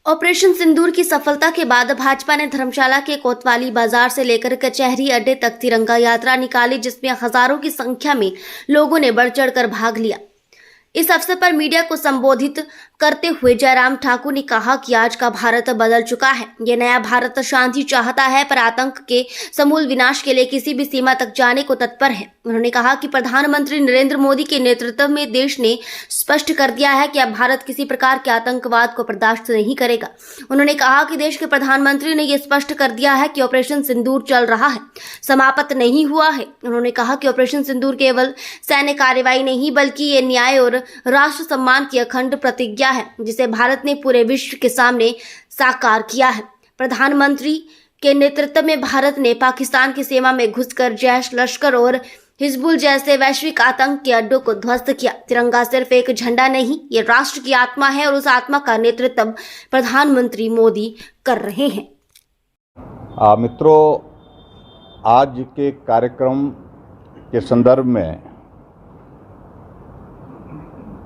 Operation सिंदूर की सफलता के बाद भाजपा ने धर्मशाला के कोतवाली बाजार से लेकर कचहरी अड्डे तक तिरंगा यात्रा निकाली, जिसमें हजारों की संख्या में लोगों ने बढ़ चढ़कर भाग लिया। इस अवसर पर मीडिया को संबोधित करते हुए जयराम ठाकुर ने कहा कि आज का भारत बदल चुका है। ये नया भारत शांति चाहता है, पर आतंक के समूल विनाश के लिए किसी भी सीमा तक जाने को तत्पर है। उन्होंने कहा कि प्रधानमंत्री नरेंद्र मोदी के नेतृत्व में देश ने स्पष्ट कर दिया है कि अब भारत किसी प्रकार के आतंकवाद को बर्दाश्त नहीं करेगा। उन्होंने कहा कि देश के प्रधानमंत्री ने यह स्पष्ट कर दिया है कि ऑपरेशन सिंदूर चल रहा है, समाप्त नहीं हुआ है। उन्होंने कहा कि ऑपरेशन सिंदूर केवल सैन्य कार्रवाई नहीं, बल्कि ये न्याय और राष्ट्र सम्मान की अखंड प्रतिज्ञा है, जिसे भारत ने पूरे विश्व के सामने साकार किया है। प्रधानमंत्री के नेतृत्व में भारत ने पाकिस्तान की सीमा में घुसकर जैश, लश्कर और हिजबुल जैसे वैश्विक आतंक के अड्डों को ध्वस्त किया। तिरंगा सिर्फ एक झंडा नहीं, ये राष्ट्र की आत्मा है और उस आत्मा का नेतृत्व प्रधानमंत्री मोदी कर रहे हैं। मित्रों, आज के कार्यक्रम के संदर्भ में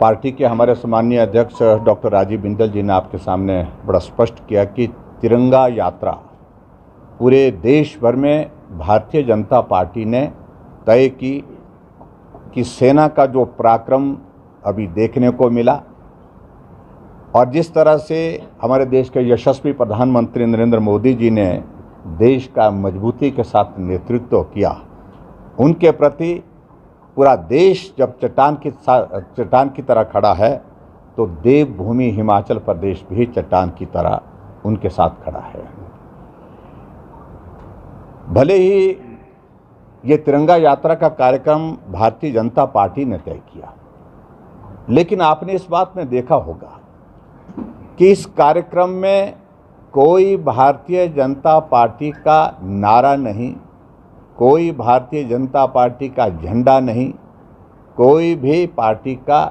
पार्टी के हमारे सम्मानीय अध्यक्ष डॉक्टर राजीव बिंदल जी ने आपके सामने बड़ा स्पष्ट किया कि तिरंगा यात्रा पूरे देश भर में भारतीय जनता पार्टी ने तय की कि सेना का जो पराक्रम अभी देखने को मिला और जिस तरह से हमारे देश के यशस्वी प्रधानमंत्री नरेंद्र मोदी जी ने देश का मजबूती के साथ नेतृत्व किया, उनके प्रति पूरा देश जब चट्टान की तरह खड़ा है, तो देवभूमि हिमाचल प्रदेश भी चट्टान की तरह उनके साथ खड़ा है। भले ही ये तिरंगा यात्रा का कार्यक्रम भारतीय जनता पार्टी ने तय किया, लेकिन आपने इस बात में देखा होगा कि इस कार्यक्रम में कोई भारतीय जनता पार्टी का नारा नहीं, कोई भारतीय जनता पार्टी का झंडा नहीं, कोई भी पार्टी का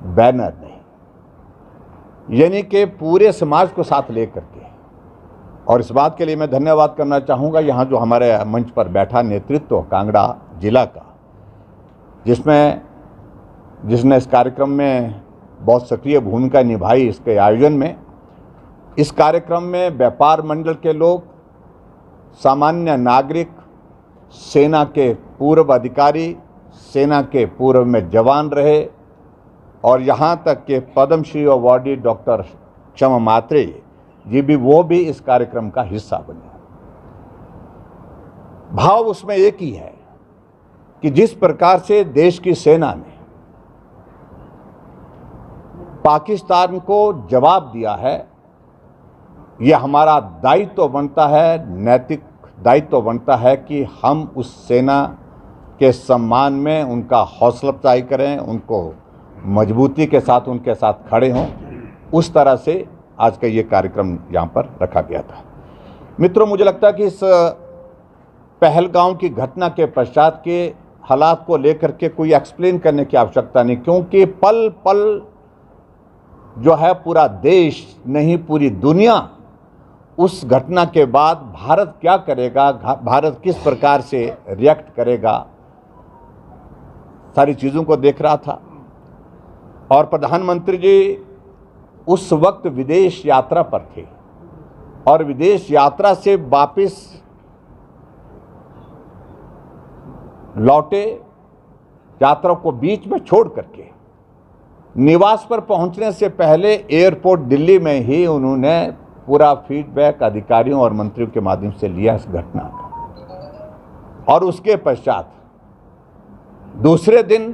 बैनर नहीं, यानी कि पूरे समाज को साथ लेकर के। और इस बात के लिए मैं धन्यवाद करना चाहूँगा यहाँ जो हमारे मंच पर बैठा नेतृत्व कांगड़ा जिला का, जिसने इस कार्यक्रम में बहुत सक्रिय भूमिका निभाई। इसके आयोजन में, इस कार्यक्रम में व्यापार मंडल के लोग, सामान्य नागरिक, सेना के पूर्व अधिकारी, सेना के पूर्व में जवान रहे और यहाँ तक के पद्मश्री अवार्डी डॉक्टर क्षमा मात्रे जी भी, वो भी इस कार्यक्रम का हिस्सा बने। भाव उसमें एक ही है कि जिस प्रकार से देश की सेना ने पाकिस्तान को जवाब दिया है, यह हमारा दायित्व बनता है, नैतिक दायित्व बनता है कि हम उस सेना के सम्मान में उनका हौसला अफजाई करें, उनको मजबूती के साथ उनके साथ खड़े हों। उस तरह से आज का ये कार्यक्रम यहाँ पर रखा गया था। मित्रों, मुझे लगता है कि इस पहलगांव की घटना के पश्चात के हालात को लेकर के कोई एक्सप्लेन करने की आवश्यकता नहीं, क्योंकि पल पल जो है पूरा देश नहीं, पूरी दुनिया उस घटना के बाद भारत क्या करेगा, भारत किस प्रकार से रिएक्ट करेगा, सारी चीज़ों को देख रहा था। और प्रधानमंत्री जी उस वक्त विदेश यात्रा पर थे और विदेश यात्रा से वापस लौटे, यात्रा को बीच में छोड़ करके निवास पर पहुंचने से पहले एयरपोर्ट दिल्ली में ही उन्होंने पूरा फीडबैक अधिकारियों और मंत्रियों के माध्यम से लिया इस घटना का। और उसके पश्चात दूसरे दिन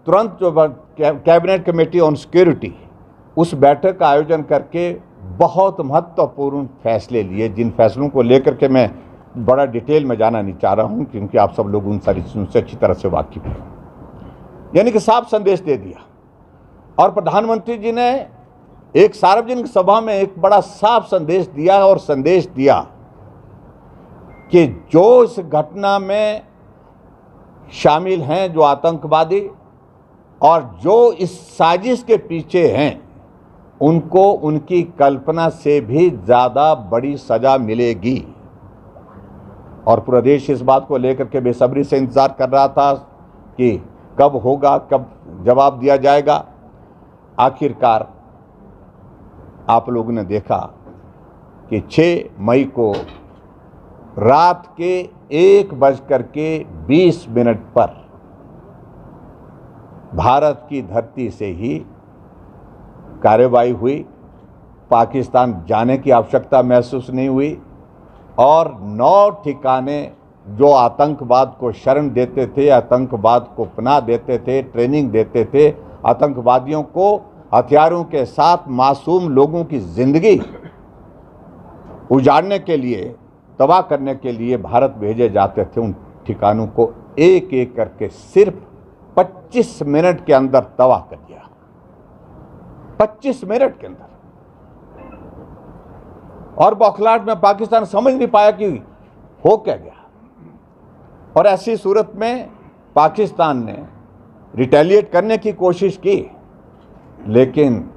तुरंत जो कैबिनेट कमेटी ऑन सिक्योरिटी, उस बैठक का आयोजन करके बहुत महत्वपूर्ण फैसले लिए, जिन फैसलों को लेकर के मैं बड़ा डिटेल में जाना नहीं चाह रहा हूं, क्योंकि आप सब लोग उन सारी चीज़ों से अच्छी तरह से वाकिफ हैं। यानी कि साफ संदेश दे दिया और प्रधानमंत्री जी ने एक सार्वजनिक सभा में एक बड़ा साफ संदेश दिया और संदेश दिया कि जो इस घटना में शामिल हैं, जो आतंकवादी और जो इस साजिश के पीछे हैं, उनको उनकी कल्पना से भी ज़्यादा बड़ी सज़ा मिलेगी। और पूरा देश इस बात को लेकर के बेसब्री से इंतज़ार कर रहा था कि कब होगा, कब जवाब दिया जाएगा। आखिरकार आप लोगों ने देखा कि 6 मई को रात के 1:20 पर भारत की धरती से ही कार्रवाई हुई। पाकिस्तान जाने की आवश्यकता महसूस नहीं हुई और 9 ठिकाने जो आतंकवाद को शरण देते थे, आतंकवाद को पनाह देते थे, ट्रेनिंग देते थे, आतंकवादियों को हथियारों के साथ मासूम लोगों की जिंदगी उजाड़ने के लिए, तबाह करने के लिए भारत भेजे जाते थे, उन ठिकानों को एक एक करके सिर्फ 25 मिनट के अंदर तबाह कर दिया। 25 मिनट के अंदर। और बौखलाहट में पाकिस्तान समझ नहीं पाया कि हो क्या गया। और ऐसी सूरत में पाकिस्तान ने रिटेलिएट करने की कोशिश की, लेकिन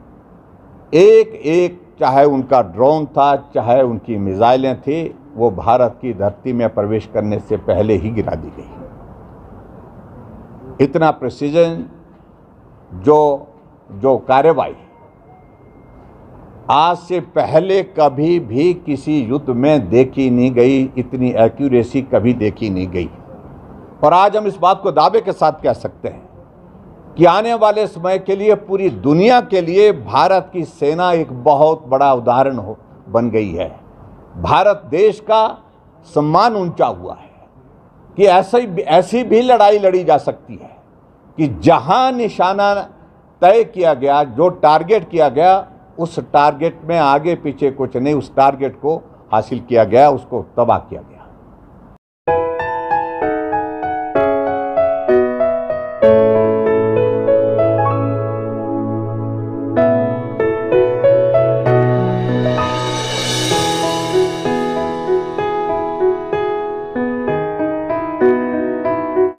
एक एक, चाहे उनका ड्रोन था, चाहे उनकी मिसाइलें थी, वो भारत की धरती में प्रवेश करने से पहले ही गिरा दी गई। इतना प्रिसीजन जो कार्रवाई आज से पहले कभी भी किसी युद्ध में देखी नहीं गई, इतनी एक्यूरेसी कभी देखी नहीं गई। और आज हम इस बात को दावे के साथ कह सकते हैं कि आने वाले समय के लिए पूरी दुनिया के लिए भारत की सेना एक बहुत बड़ा उदाहरण बन गई है। भारत देश का सम्मान ऊंचा हुआ है कि ऐसी भी लड़ाई लड़ी जा सकती है कि जहां निशाना तय किया गया, जो टारगेट किया गया, उस टारगेट में आगे पीछे कुछ नहीं, उस टारगेट को हासिल किया गया, उसको तबाह किया गया।